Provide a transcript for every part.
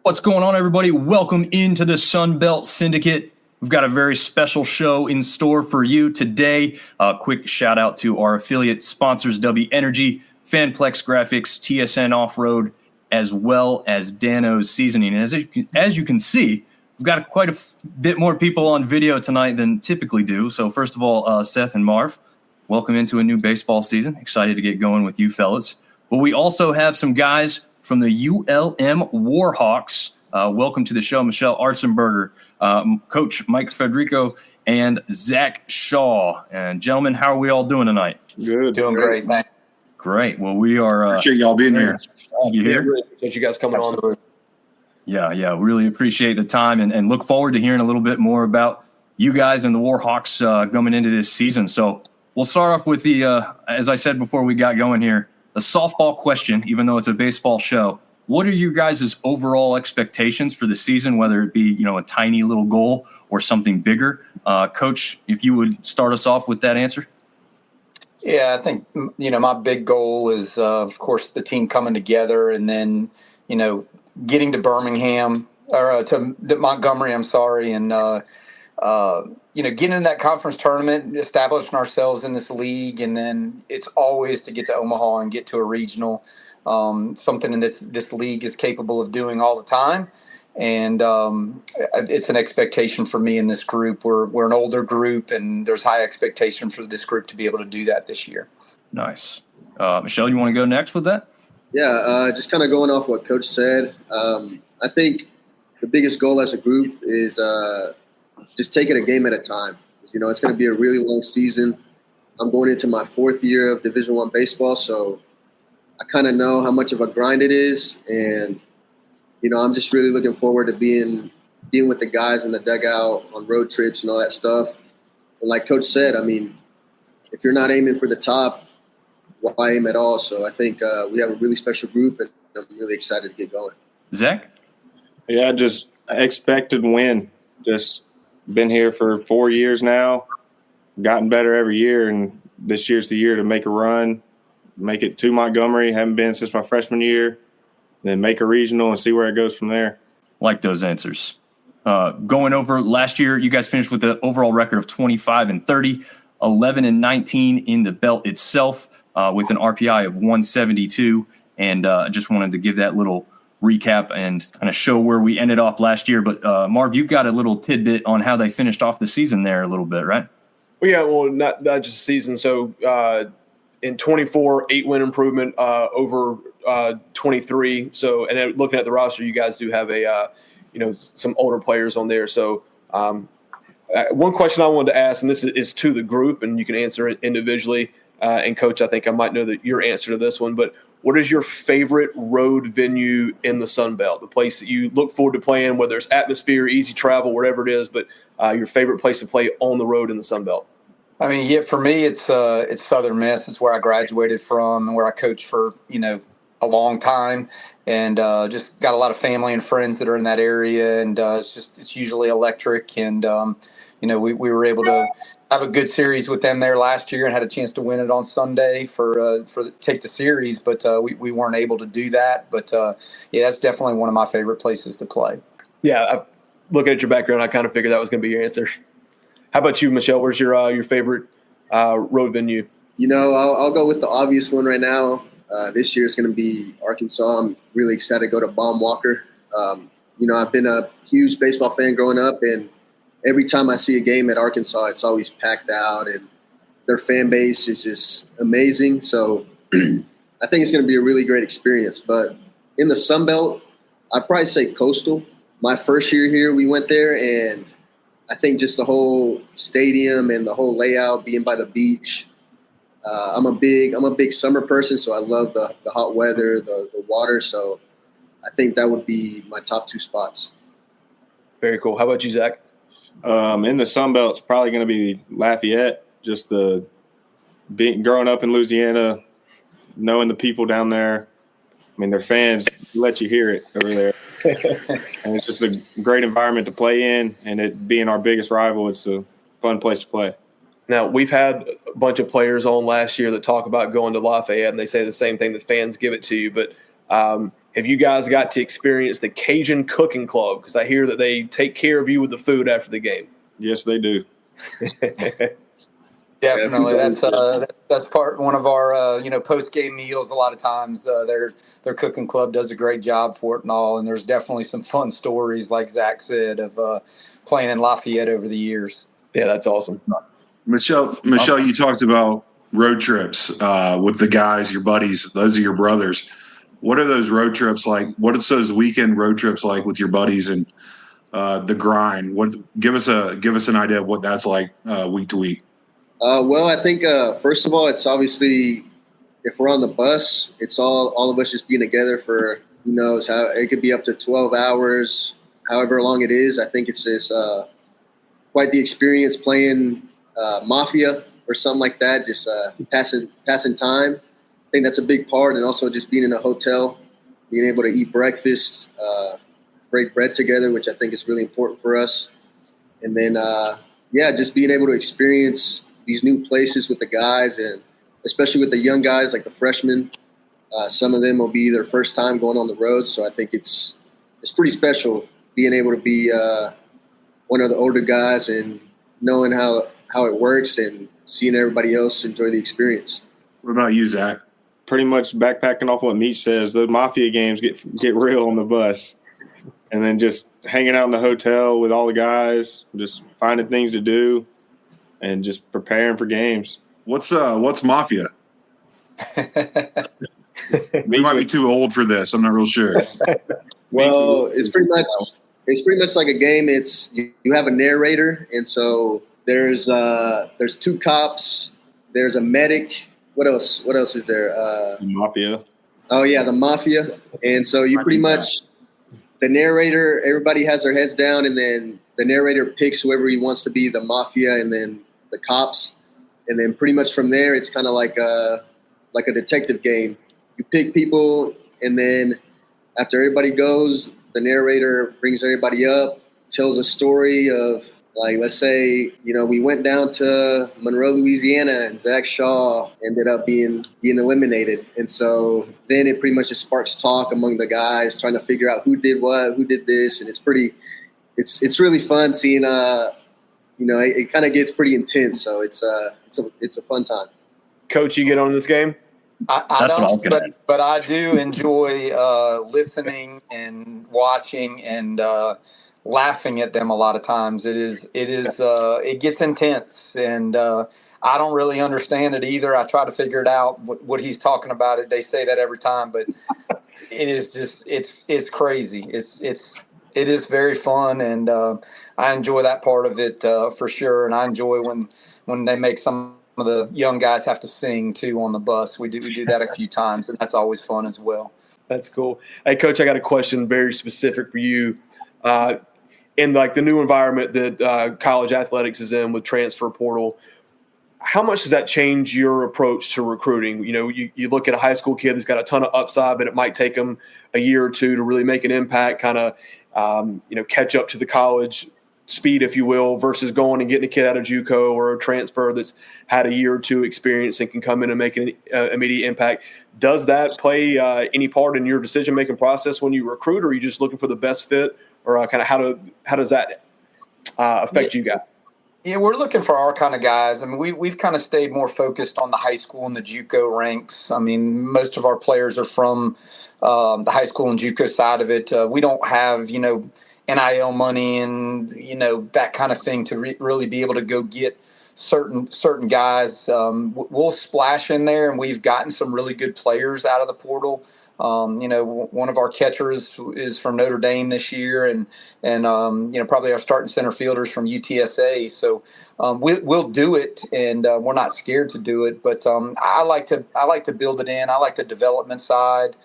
What's going on, everybody? Welcome into the Sunbelt Syndicate. We've got a very special show in store for you today. Quick shout out to our affiliate sponsors, Dubby Energy, Fanplex Graphics, TSN Off Road, as well as Dano's Seasoning. And as you can see, we've got quite a bit more people on video tonight than typically do. So first of all, Seth and Marv, welcome into a new baseball season. Excited to get going with you fellas. But we also have some guys from the ULM Warhawks. Welcome to the show, Michelle Artzberger, Coach Michael Federico, and Zach Shaw. And gentlemen, how are we all doing tonight? Good. Doing great, man. Great. Well, we are. Appreciate y'all being here. You here? Appreciate you guys coming on. Yeah. Really appreciate the time and look forward to hearing a little bit more about you guys and the Warhawks coming into this season. So we'll start off with the, as I said before we got going here, a softball question, even though it's a baseball show. What are you guys' overall expectations for the season, whether it be, a tiny little goal or something bigger? Coach, if you would start us off with that answer. Yeah, I think, my big goal is, of course, the team coming together and then, getting to Birmingham or to Montgomery, and, getting in that conference tournament, establishing ourselves in this league. And then it's always to get to Omaha and get to a regional. Something that this league is capable of doing all the time. And it's an expectation for me in this group. We're an older group, and there's high expectation for this group to be able to do that this year. Nice. Michelle, you want to go next with that? Yeah, just kind of going off what Coach said. I think the biggest goal as a group is just take it a game at a time. It's going to be a really long season. I'm going into my fourth year of Division I baseball, so I kind of know how much of a grind it is, and I'm just really looking forward to being with the guys in the dugout on road trips and all that stuff. And like Coach said, if you're not aiming for the top, why aim at all? So I think we have a really special group, and I'm really excited to get going. Zach? Yeah, just expected win. Just been here for 4 years now, gotten better every year, and this year's the year to make a run. Make it to Montgomery. Haven't been since my freshman year. Then make a regional and see where it goes from there. Like those answers. Going over last year, you guys finished with an overall record of 25-30, 11-19 in the belt itself, with an RPI of 172. And I just wanted to give that little recap and kind of show where we ended off last year. But Marv, you've got a little tidbit on how they finished off the season there a little bit, right? Well, not just season. So in 24, 8-win improvement over 23. So, and then looking at the roster, you guys do have some older players on there. So one question I wanted to ask, and this is to the group, and you can answer it individually. And Coach, I think I might know your answer to this one, but what is your favorite road venue in the Sun Belt? The place that you look forward to playing, whether it's atmosphere, easy travel, whatever it is, but your favorite place to play on the road in the Sun Belt? For me, it's Southern Miss. It's where I graduated from and where I coached for, a long time, and just got a lot of family and friends that are in that area. And it's usually electric. And, we were able to have a good series with them there last year and had a chance to win it on Sunday for take the series. But we weren't able to do that. But that's definitely one of my favorite places to play. Yeah. Looking at your background, I kind of figured that was going to be your answer. How about you, Michelle? Where's your favorite road venue? I'll go with the obvious one right now. This year is going to be Arkansas. I'm really excited to go to Baum Walker. I've been a huge baseball fan growing up, and every time I see a game at Arkansas, it's always packed out, and their fan base is just amazing. So I think it's going to be a really great experience. But in the Sun Belt, I'd probably say Coastal. My first year here, we went there, and I think just the whole stadium and the whole layout, being by the beach. I'm a big summer person, so I love the hot weather, the water. So I think that would be my top two spots. Very cool. How about you, Zach? In the Sun Belt, it's probably going to be Lafayette. Just growing up in Louisiana, knowing the people down there. Their fans let you hear it over there. And it's just a great environment to play in, and it being our biggest rival, it's a fun place to play. Now, we've had a bunch of players on last year that talk about going to Lafayette, and they say the same thing, the fans give it to you. But have you guys got to experience the Cajun Cooking Club? Because I hear that they take care of you with the food after the game. Yes, they do. Definitely, that's one of our post game meals. A lot of times, their cooking club does a great job for it and all. And there's definitely some fun stories, like Zach said, of playing in Lafayette over the years. Yeah, that's awesome. Michelle, you talked about road trips with the guys, your buddies. Those are your brothers. What are those road trips like? What are those weekend road trips like with your buddies and the grind? Give us an idea of what that's like week to week. Well, I think first of all, it's obviously if we're on the bus, it's all of us just being together for who knows how it could be up to 12 hours, however long it is. I think it's just quite the experience playing Mafia or something like that, just passing time. I think that's a big part, and also just being in a hotel, being able to eat breakfast, break bread together, which I think is really important for us. And then, just being able to experience these new places with the guys, and especially with the young guys like the freshmen. Some of them will be their first time going on the road, so I think it's pretty special being able to be one of the older guys and knowing how it works and seeing everybody else enjoy the experience. What about you, Zach? Pretty much backpacking off what Meach says. Those Mafia games get real on the bus, and then just hanging out in the hotel with all the guys, just finding things to do, and just preparing for games. What's Mafia? We might be too old for this. I'm not real sure. Well, it's pretty much like a game. It's you have a narrator, and so there's two cops. There's a medic. What else is there? Mafia. Oh yeah, the Mafia. And so you pretty much the narrator. Everybody has their heads down, and then the narrator picks whoever he wants to be the Mafia, and then the cops, and then pretty much from there it's kind of like a detective game. You pick people, and then after everybody goes, the narrator brings everybody up, tells a story of, like, let's say, we went down to Monroe, Louisiana, and Zach Shaw ended up being eliminated. And so then it pretty much just sparks talk among the guys, trying to figure out who did what, who did this, and it's really fun seeing it kind of gets pretty intense, so it's a fun time. Coach, you get on this game? I don't, but I do enjoy listening and watching and laughing at them a lot of times. It gets intense, and I don't really understand it either. I try to figure it out what he's talking about. They say that every time, but it is just it's crazy. It is very fun, and I enjoy that part of it for sure. And I enjoy when they make some of the young guys have to sing too on the bus. We do that a few times, and that's always fun as well. That's cool. Hey, Coach, I got a question very specific for you. In like the new environment that college athletics is in with transfer portal, how much does that change your approach to recruiting? You look at a high school kid that's got a ton of upside, but it might take them a year or two to really make an impact, kind of catch up to the college speed, if you will, versus going and getting a kid out of JUCO or a transfer that's had a year or two experience and can come in and make an immediate impact. Does that play any part in your decision-making process when you recruit, or are you just looking for the best fit, or kind of how does that affect you guys? Yeah, we're looking for our kind of guys. I mean, we've kind of stayed more focused on the high school and the JUCO ranks. I mean, most of our players are from the high school and JUCO side of it. We don't have, NIL money and, that kind of thing to really be able to go get certain guys. We'll splash in there, and we've gotten some really good players out of the portal. One of our catchers is from Notre Dame this year, and probably our starting center fielders from UTSA. So we'll do it, and we're not scared to do it. But I like to build it in. I like the development side.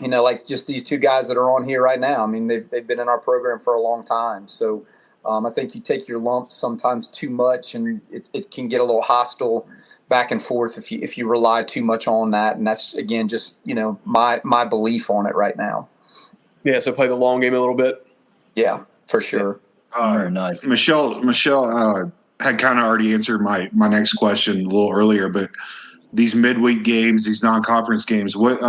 Like just these two guys that are on here right now. I mean, they've been in our program for a long time. So I think you take your lumps sometimes too much, and it can get a little hostile back and forth if you rely too much on that. And that's, again, just, my belief on it right now. Yeah. So play the long game a little bit. Yeah, for sure. Very nice. Michelle had kind of already answered my next question a little earlier, but these midweek games, these non-conference games, what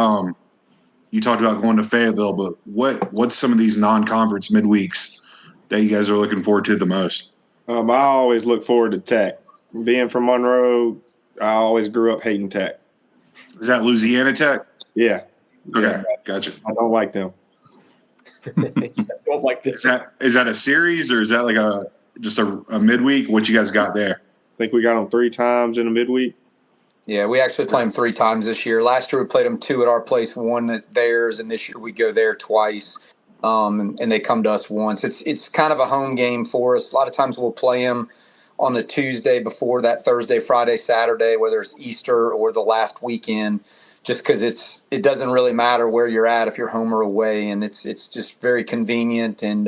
you talked about going to Fayetteville, but what's some of these non-conference midweeks that you guys are looking forward to the most? I always look forward to Tech. Being from Monroe, I always grew up hating Tech. Is that Louisiana Tech? Yeah. Okay, gotcha. I don't like them. Don't like this. Is that a series, or is that like just a midweek? What you guys got there? I think we got them 3 times in a midweek. Yeah, we actually played them 3 times this year. Last year we played them 2 at our place, 1 at theirs, and this year we go there twice. And they come to us once. It's kind of a home game for us. A lot of times we'll play them on the Tuesday before that Thursday, Friday, Saturday, whether it's Easter or the last weekend, just because it doesn't really matter where you're at if you're home or away, and it's just very convenient. And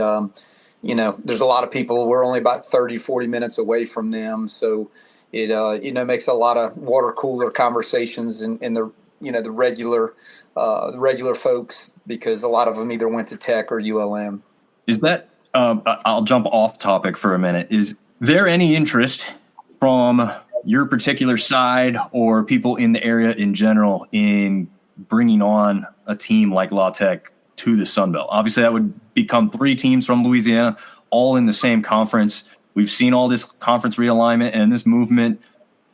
there's a lot of people. We're only about 30, 40 minutes away from them, so it makes a lot of water cooler conversations in the the regular folks, because a lot of them either went to Tech or ULM. Is that I'll jump off topic for a minute. Is there any interest from your particular side or people in the area in general in bringing on a team like La Tech to the Sun Belt? Obviously, that would become 3 teams from Louisiana, all in the same conference. We've seen all this conference realignment and this movement.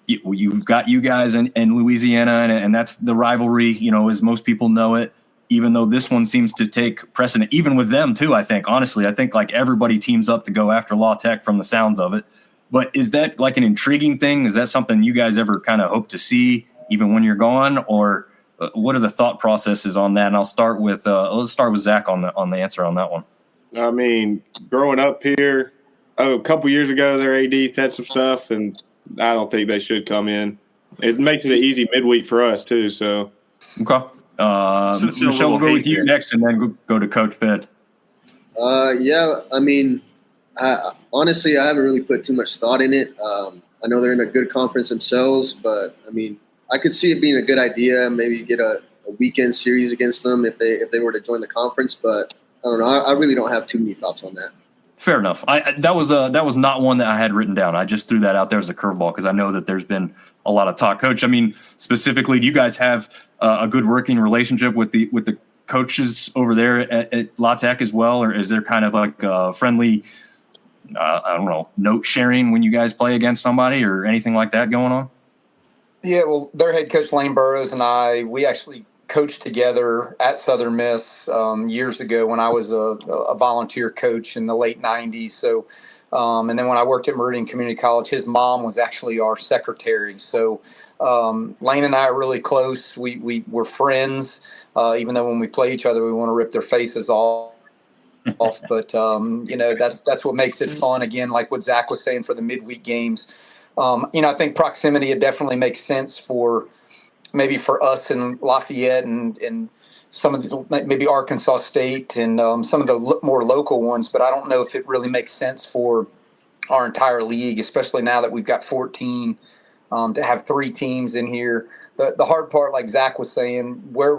You've got you guys in Louisiana, and that's the rivalry, as most people know it, even though this one seems to take precedent, even with them too, I think. Honestly, I think like everybody teams up to go after La Tech from the sounds of it. But is that like an intriguing thing? Is that something you guys ever kind of hope to see even when you're gone? Or what are the thought processes on that? And I'll start with let's start with Zach on the answer on that one. I mean, growing up here, a couple years ago, their AD said some stuff, and I don't think they should come in. It makes it an easy midweek for us too. So, okay. Michelle, we'll go with you next, and then go to Coach Fed. Yeah, I mean, honestly, I haven't really put too much thought in it. I know they're in a good conference themselves, but I mean, I could see it being a good idea. Maybe get a weekend series against them if they were to join the conference. But I don't know. I really don't have too many thoughts on that. Fair enough. That was not one that I had written down. I just threw that out there as a curveball because I know that there's been a lot of talk. Coach, I mean, specifically, do you guys have a good working relationship with the coaches over there at La Tech as well, or is there kind of like a friendly, I don't know, note sharing when you guys play against somebody or anything like that going on? Yeah, well, their head coach Lane Burrows and we actually coached together at Southern Miss years ago when I was a volunteer coach in the late 90s. So, and then when I worked at Meridian Community College, his mom was actually our secretary. So Lane and I are really close. We're friends, even though when we play each other, we want to rip their faces off. But, that's what makes it fun. Again, like what Zach was saying for the midweek games. I think proximity, it definitely makes sense for maybe for us in Lafayette and some of the, maybe Arkansas State and some of the more local ones, but I don't know if it really makes sense for our entire league, especially now that we've got 14, to have 3 teams in here. The hard part, like Zach was saying, where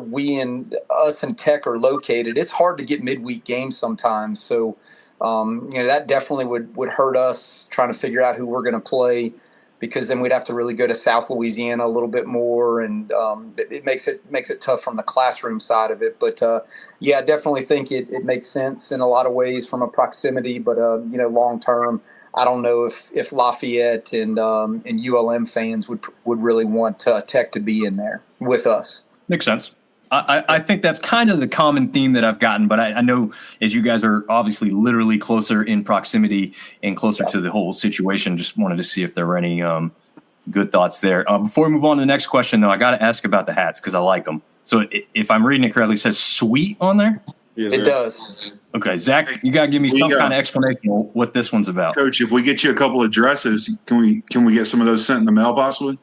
us and Tech are located, it's hard to get midweek games sometimes. So, that definitely would hurt us trying to figure out who we're going to play, because then we'd have to really go to South Louisiana a little bit more, and it makes it tough from the classroom side of it. But I definitely think it makes sense in a lot of ways from a proximity. But long term, I don't know if Lafayette and ULM fans would really want Tech to be in there with us. Makes sense. I think that's kind of the common theme that I've gotten, but I know as you guys are obviously literally closer in proximity and closer to the whole situation, just wanted to see if there were any good thoughts there. Before we move on to the next question, though, I got to ask about the hats because I like them. So if I'm reading it correctly, it says "sweet" on there? Yes, it does. Okay, Zach, you got to give me some kind of explanation of what this one's about. Coach, if we get you a couple of dresses, can we get some of those sent in the mail possibly?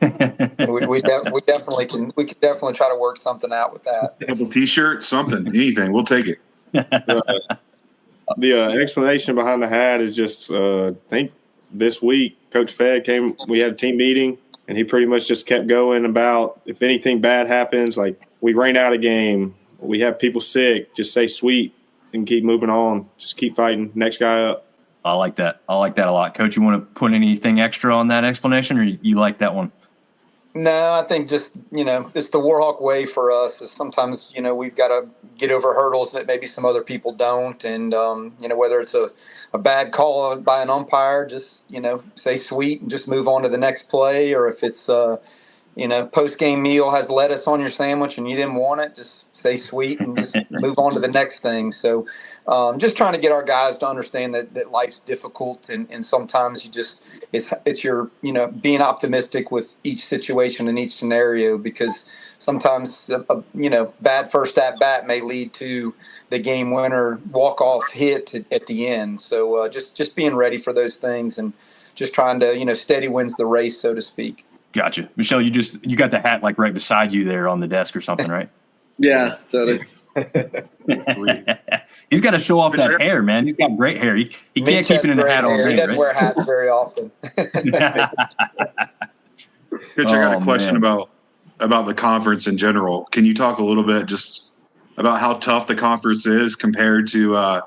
we definitely can. We can definitely try to work something out with that. A couple T-shirts, something, anything. We'll take it. The explanation behind the hat is just, I think this week Coach Fed came. We had a team meeting, and he pretty much just kept going about if anything bad happens, like we rain out a game, we have people sick, just say "sweet" and keep moving on. Just keep fighting. Next guy up. I like that. I like that a lot. Coach, you want to put anything extra on that explanation, or you like that one? No, I think just, it's the Warhawk way for us is sometimes, we've got to get over hurdles that maybe some other people don't. And, whether it's a bad call by an umpire, just, say sweet and just move on to the next play. Or if it's, post-game meal has lettuce on your sandwich and you didn't want it, just say sweet and just move on to the next thing. So just trying to get our guys to understand that life's difficult. And sometimes it's your, being optimistic with each situation and each scenario, because sometimes, bad first at bat may lead to the game winner walk-off hit at the end. So just being ready for those things and just trying to, steady wins the race, so to speak. Gotcha. Michelle, you got the hat like right beside you there on the desk or something, right? Yeah, totally. He's got to show off that hair, man. He's got great hair. He can't keep it in the hat all day. He doesn't wear hats very often. Coach, I got a question about the conference in general. Can you talk a little bit just about how tough the conference is compared to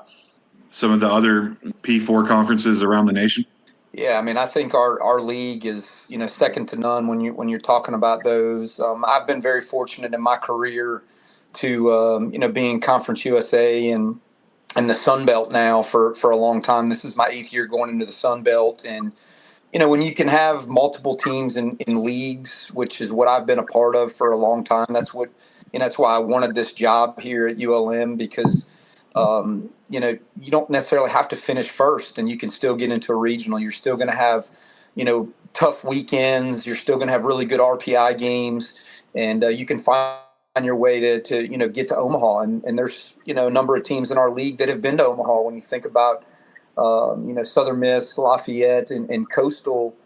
some of the other P4 conferences around the nation? Yeah, I mean, I think our league is, second to none when you're talking about those. I've been very fortunate in my career to, be in Conference USA and the sunbelt now for a long time. This is my 8th year going into the sunbelt. And, when you can have multiple teams in leagues, which is what I've been a part of for a long time, that's why I wanted this job here at ULM, because you don't necessarily have to finish first and you can still get into a regional. You're still going to have, tough weekends. You're still going to have really good RPI games, and you can find your way to get to Omaha. And there's, a number of teams in our league that have been to Omaha. When you think about, Southern Miss, Lafayette, and Coastal,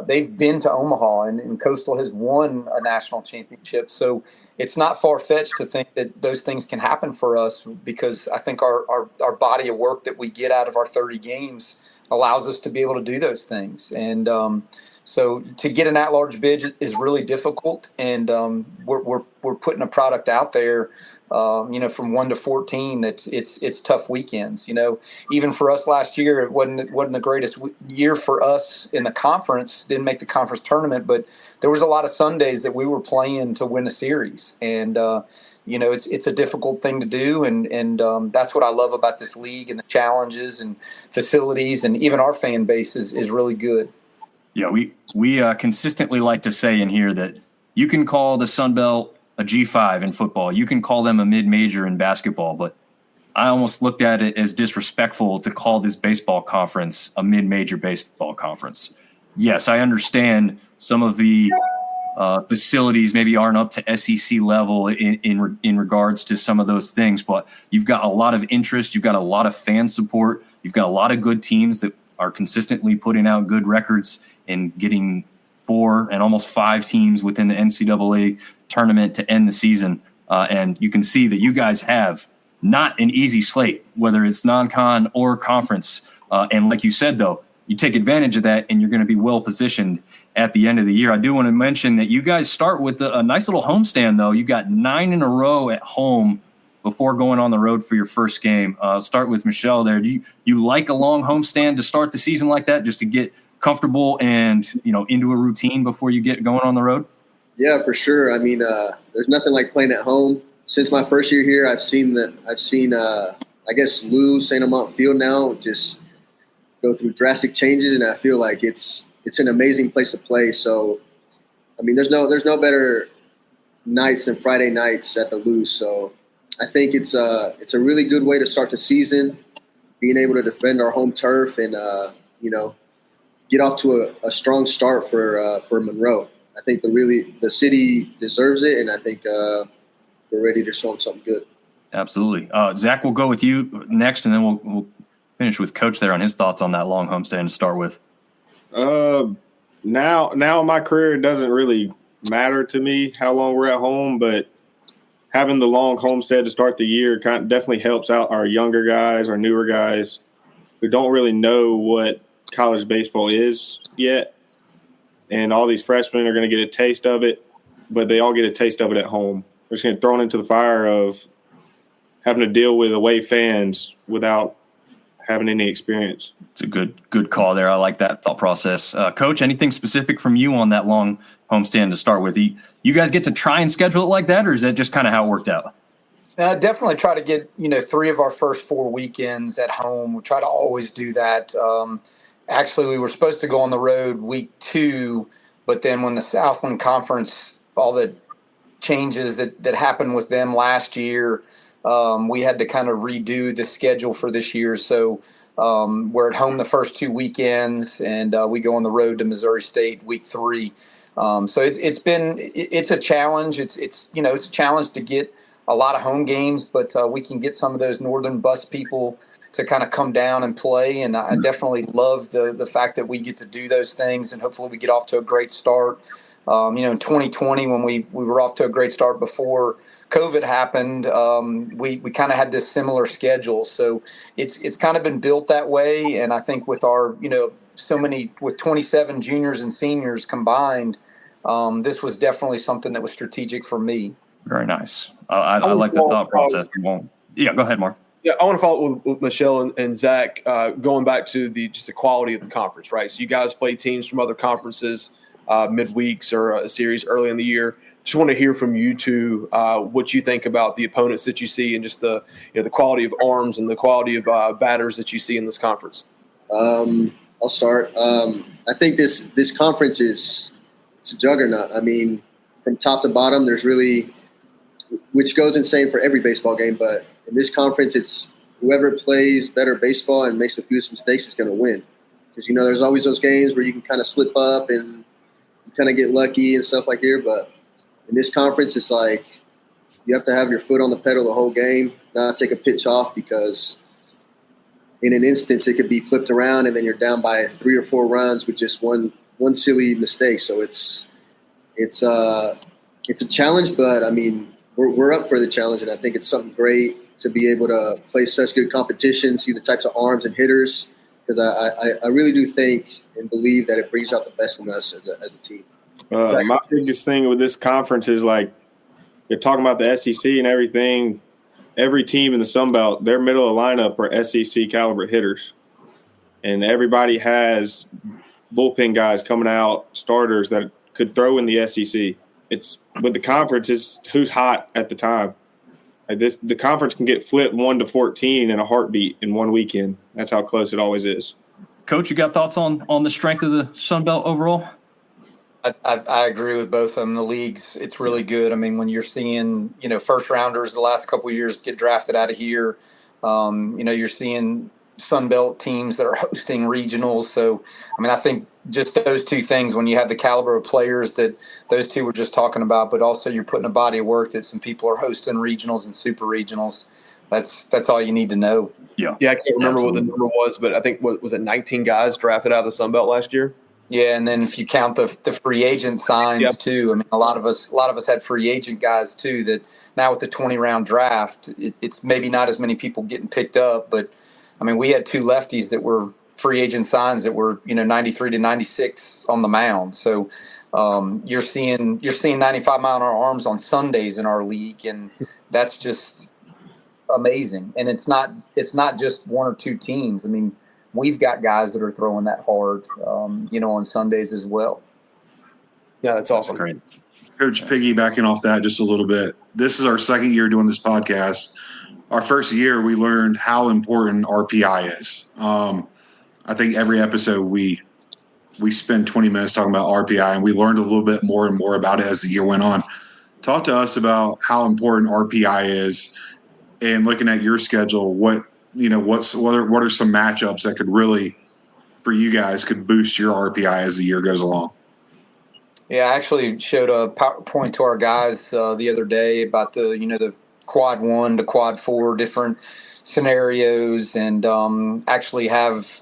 they've been to Omaha, and Coastal has won a national championship. So it's not far-fetched to think that those things can happen for us, because I think our body of work that we get out of our 30 games allows us to be able to do those things. And so to get an at-large bid is really difficult, and we're putting a product out there, from 1 to 14, that it's tough weekends. Even for us last year, it wasn't the greatest year for us in the conference. Didn't make the conference tournament, but there was a lot of Sundays that we were playing to win a series, and it's a difficult thing to do, and that's what I love about this league, and the challenges and facilities, and even our fan base is really good. Yeah, we consistently like to say in here that you can call the Sun Belt a G5 in football. You can call them a mid-major in basketball, but I almost looked at it as disrespectful to call this baseball conference a mid-major baseball conference. Yes, I understand some of the facilities maybe aren't up to SEC level in regards to some of those things, but you've got a lot of interest. You've got a lot of fan support. You've got a lot of good teams that are consistently putting out good records and getting 4 and almost 5 teams within the NCAA tournament to end the season. And you can see that you guys have not an easy slate, whether it's non-con or conference. And like you said, though, you take advantage of that and you're going to be well positioned at the end of the year. I do want to mention that you guys start with a nice little homestand, though. You got 9 in a row at home before going on the road for your first game. Start with Michelle there. Do you like a long homestand to start the season like that, just to get comfortable and, into a routine before you get going on the road? Yeah, for sure. I mean, there's nothing like playing at home. Since my first year here, I've seen I guess Lou St. Amant Field now just go through drastic changes, and I feel like it's an amazing place to play. So, I mean, there's no better nights than Friday nights at the Lou. So, I think it's a really good way to start the season, being able to defend our home turf and get off to a strong start for Monroe. I think the city deserves it, and I think we're ready to show them something good. Absolutely. Zach, we'll go with you next, and then we'll finish with Coach there on his thoughts on that long homestand to start with. Now in my career, it doesn't really matter to me how long we're at home, but having the long homestead to start the year definitely helps out our younger guys, our newer guys who don't really know what college baseball is yet. And all these freshmen are going to get a taste of it, but they all get a taste of it at home. They're just going to thrown into the fire of having to deal with away fans without having any experience. It's a good call there. I like that thought process. Coach, anything specific from you on that long homestand to start with? You guys get to try and schedule it like that, or is that just kind of how it worked out? Definitely try to get, 3 of our first 4 weekends at home. We try to always do that. Actually, we were supposed to go on the road week 2, but then when the Southland Conference, all the changes that happened with them last year, we had to kind of redo the schedule for this year. So we're at home the first 2 weekends, and we go on the road to Missouri State week 3. So it's a challenge. It's a challenge to get a lot of home games, but we can get some of those northern bus people to kind of come down and play. And I definitely love the fact that we get to do those things, and hopefully we get off to a great start. In 2020, when we were off to a great start before COVID happened, we kind of had this similar schedule. So it's kind of been built that way. And I think with our, with 27 juniors and seniors combined, this was definitely something that was strategic for me. Very nice. I like the thought process. Yeah, go ahead, Marv. Yeah, I want to follow up with Michelle and Zach, going back to the quality of the conference, right? So you guys play teams from other conferences midweeks or a series early in the year. Just want to hear from you two what you think about the opponents that you see and just the quality of arms and the quality of batters that you see in this conference. I'll start. I think this conference it's a juggernaut. I mean, from top to bottom, there's really, which goes insane for every baseball game, but in this conference, it's whoever plays better baseball and makes the fewest mistakes is going to win. Because, there's always those games where you can kind of slip up and you kind of get lucky and stuff like here. But in this conference, it's like you have to have your foot on the pedal the whole game, not take a pitch off, because in an instance it could be flipped around and then you're down by 3 or 4 runs with just one silly mistake. So it's a challenge, but I mean, we're up for the challenge, and I think it's something great to be able to play such good competition, see the types of arms and hitters, because I really do think and believe that it brings out the best in us as a team. My biggest thing with this conference is, like, you're talking about the SEC and everything. Every team in the sunbelt, their middle of lineup are SEC caliber hitters, and everybody has bullpen guys coming out, starters that could throw in the SEC. It's with the conference, it's who's hot at the time. Like the conference can get flipped 1-14 in a heartbeat in one weekend. That's how close it always is. Coach, you got thoughts on the strength of the Sun Belt overall? I agree with both of them. The leagues, it's really good. I mean, when you're seeing, first rounders the last couple of years get drafted out of here, you're seeing Sun Belt teams that are hosting regionals. So, I mean, I think just those two things, when you have the caliber of players that those two were just talking about, but also you're putting a body of work that some people are hosting regionals and super regionals. That's all you need to know. Yeah, I can't remember what the number was, but I think was it 19 guys drafted out of the Sun Belt last year? Yeah, and then if you count the free agent signs too, I mean, a lot of us had free agent guys too. That now with the 20-round draft, it's maybe not as many people getting picked up, but I mean, we had 2 lefties that were free agent signs that were 93 to 96 on the mound. So you're seeing 95-mile-an-hour arms on Sundays in our league, and that's just amazing. And it's not just 1 or 2 teams. I mean, we've got guys that are throwing that hard, on Sundays as well. Yeah, that's awesome. Great. Coach, piggybacking off that just a little bit, this is our second year doing this podcast. Our first year, we learned how important RPI is. I think every episode we spend 20 minutes talking about RPI, and we learned a little bit more and more about it as the year went on. Talk to us about how important RPI is, and looking at your schedule, what are some matchups that could really, for you guys, could boost your RPI as the year goes along? Yeah, I actually showed a PowerPoint to our guys the other day about the quad 1 to quad 4 different scenarios, and actually I've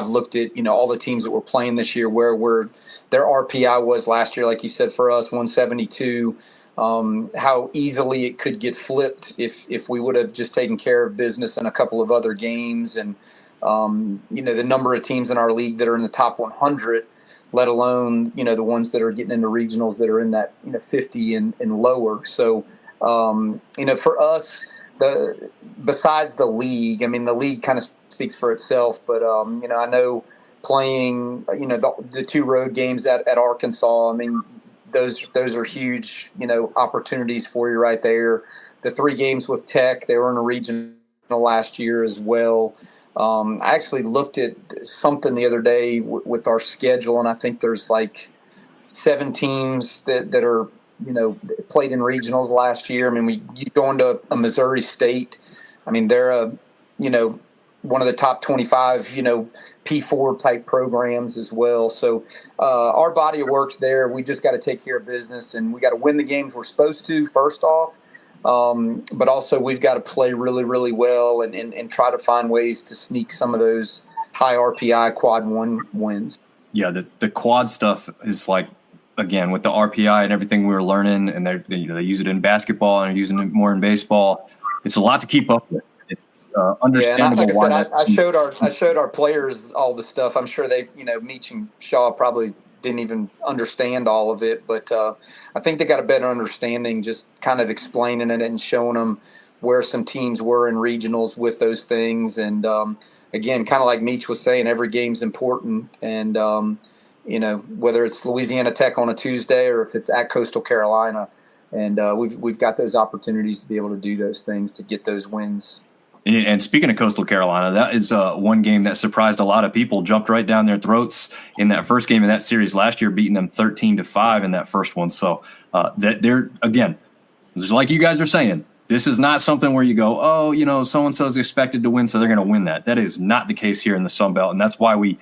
looked at all the teams that were playing this year where their RPI was last year. Like you said, for us 172. How easily it could get flipped if we would have just taken care of business in a couple of other games, and the number of teams in our league that are in the top 100, let alone the ones that are getting into regionals that are in that 50 and lower. So for us, besides the league, I mean, the league kind of speaks for itself. But, I know playing, the 2 road games at Arkansas, I mean, those are huge, opportunities for you right there. The 3 games with Tech, they were in a regional last year as well. I actually looked at something the other day with our schedule, and I think there's like 7 teams that are, played in regionals last year. I mean, you go into a Missouri State. I mean, they're one of the top 25, P4 type programs as well. So our body of work's there. We just got to take care of business, and we got to win the games we're supposed to, first off. But also we've got to play really, really well and try to find ways to sneak some of those high RPI quad 1 wins. Yeah, the quad stuff is like, again, with the RPI and everything we were learning, and they use it in basketball and are using it more in baseball. It's a lot to keep up with. It's understandable like why I showed our players all the stuff. I'm sure they, Meach and Shaw probably didn't even understand all of it, but I think they got a better understanding just kind of explaining it and showing them where some teams were in regionals with those things. And again, kind of like Meach was saying, every game's important, and whether it's Louisiana Tech on a Tuesday or if it's at Coastal Carolina, and we've got those opportunities to be able to do those things to get those wins. And speaking of Coastal Carolina, that is one game that surprised a lot of people, jumped right down their throats in that first game of that series last year, beating them 13-5 in that first one. So they're, again, just like you guys are saying, this is not something where you go, oh, so-and-so is expected to win, so they're going to win that. That is not the case here in the Sun Belt, and that's why we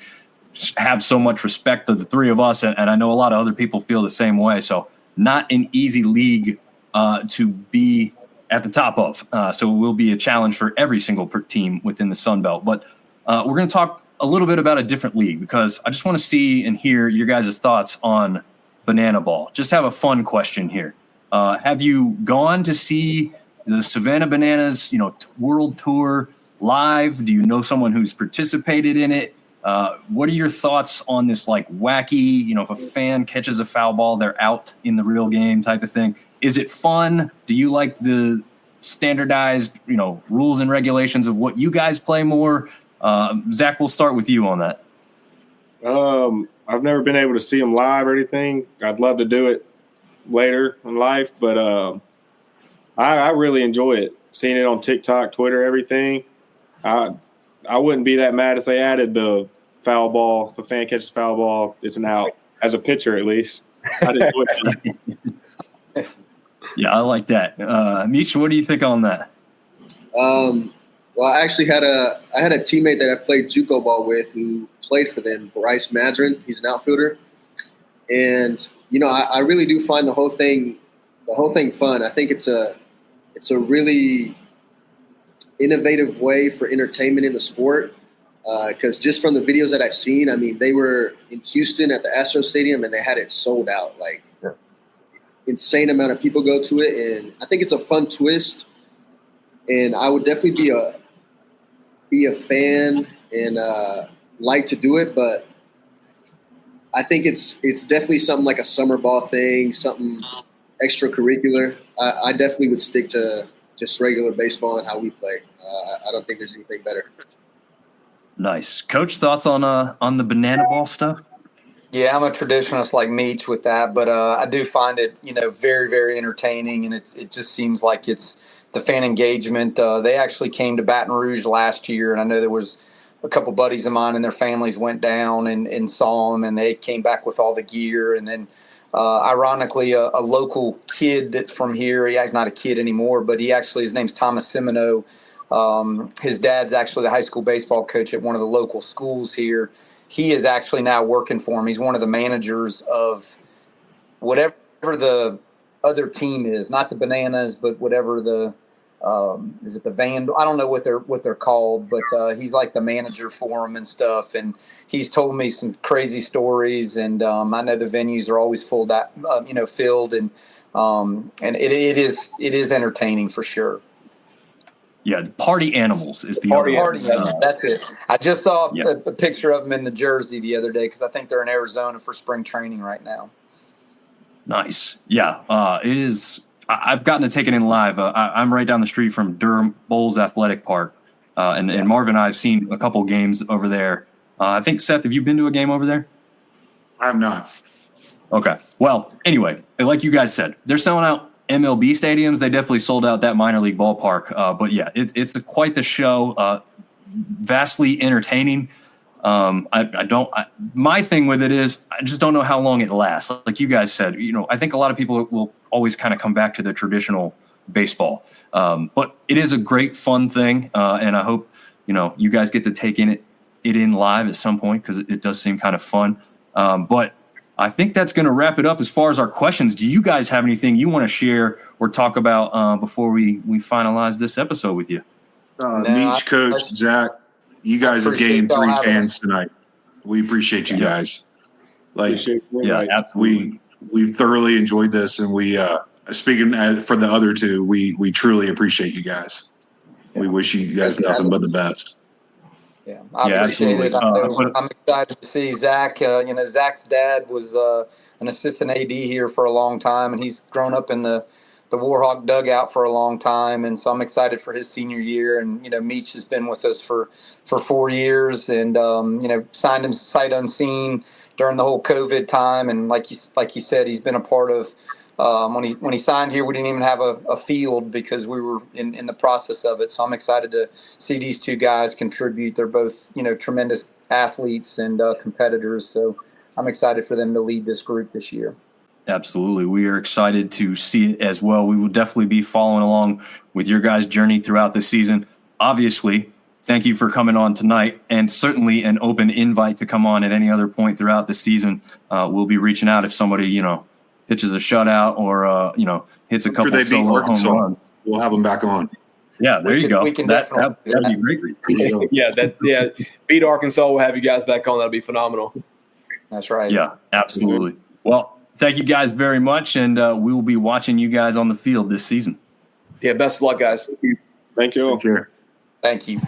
have so much respect to the 3 of us, and I know a lot of other people feel the same way. So not an easy league to be at the top of. So it will be a challenge for every single team within the Sun Belt. But we're going to talk a little bit about a different league, because I just want to see and hear your guys' thoughts on banana ball. Just have a fun question here. Have you gone to see the Savannah Bananas, World Tour live? Do you know someone who's participated in it? What are your thoughts on this, like, wacky, if a fan catches a foul ball, they're out in the real game type of thing? Is it fun? Do you like the standardized, rules and regulations of what you guys play more? Zach, we'll start with you on that. I've never been able to see them live or anything. I'd love to do it later in life, but I really enjoy it. Seeing it on TikTok, Twitter, everything. I wouldn't be that mad if they added the foul ball. If a fan catches a foul ball, it's an out. As a pitcher, at least. I'd enjoy it. Yeah, I like that. Meech, what do you think on that? Well, I actually had a teammate that I played JUCO ball with who played for them, Bryce Madron. He's an outfielder, and I really do find the whole thing fun. I think it's a really innovative way for entertainment in the sport. Because just from the videos that I've seen, I mean, they were in Houston at the Astros Stadium and they had it sold out. Like, insane amount of people go to it, and I think it's a fun twist. And I would definitely be a fan and like to do it, but I think it's definitely something like a summer ball thing, something extracurricular. I definitely would stick to just regular baseball and how we play. I don't think there's anything better. Nice. Coach, thoughts on the banana ball stuff? Yeah, I'm a traditionalist like Meach with that, but I do find it, very, very entertaining, and it just seems like it's the fan engagement. They actually came to Baton Rouge last year, and I know there was a couple buddies of mine and their families went down and saw them, and they came back with all the gear. And then, ironically, a local kid that's from here, he's not a kid anymore, but his name's Thomas Semino. His dad's actually the high school baseball coach at one of the local schools here. He is actually now working for him. He's one of the managers of whatever the other team is, not the Bananas, but whatever the is it the Vandal? I don't know what they're called, but he's like the manager for them and stuff. And he's told me some crazy stories. And I know the venues are always filled, and it is entertaining for sure. Yeah, party animals is the party other animals. That's it. I just saw a picture of them in the jersey the other day because I think they're in Arizona for spring training right now. Nice. Yeah, it is. I've gotten to take it in live. I'm right down the street from Durham Bowles Athletic Park. And Marv and I have seen a couple games over there. I think, Seth, have you been to a game over there? I have not. Okay. Well, anyway, like you guys said, they're selling out MLB stadiums. They definitely sold out that minor league ballpark. But yeah, it's quite the show. Vastly entertaining. My thing with it is I just don't know how long it lasts. Like you guys said, I think a lot of people will always kind of come back to the traditional baseball. But it is a great, fun thing. And I hope, you guys get to take it in live at some point, because it does seem kind of fun. But I think that's going to wrap it up as far as our questions. Do you guys have anything you want to share or talk about before we finalize this episode with you? Meech, Coach, Zach, you guys have gained 3 fans tonight. We appreciate you guys. Absolutely. We thoroughly enjoyed this, and we speaking for the other 2, we truly appreciate you guys. We wish you guys nothing but the best. Yeah, I appreciate it. I'm excited to see Zach. Zach's dad was an assistant AD here for a long time, and he's grown up in the Warhawk dugout for a long time. And so I'm excited for his senior year. And, Meech has been with us for 4 years, and, signed him sight unseen during the whole COVID time. And like you said, he's been a part of when he signed here, we didn't even have a field because we were in the process of it. So I'm excited to see these 2 guys contribute. They're both, tremendous athletes and competitors. So I'm excited for them to lead this group this year. Absolutely. We are excited to see it as well. We will definitely be following along with your guys' journey throughout the season. Obviously, thank you for coming on tonight, and certainly an open invite to come on at any other point throughout the season. We'll be reaching out if somebody, pitches a shutout or, hits a couple solo home runs. We'll have them back on. Yeah, there you go. We can that'd definitely be great. Yeah, beat Arkansas. We'll have you guys back on. That'll be phenomenal. That's right. Yeah, absolutely. Well, thank you guys very much, and we will be watching you guys on the field this season. Yeah, best of luck, guys. Thank you. Take care. Thank you.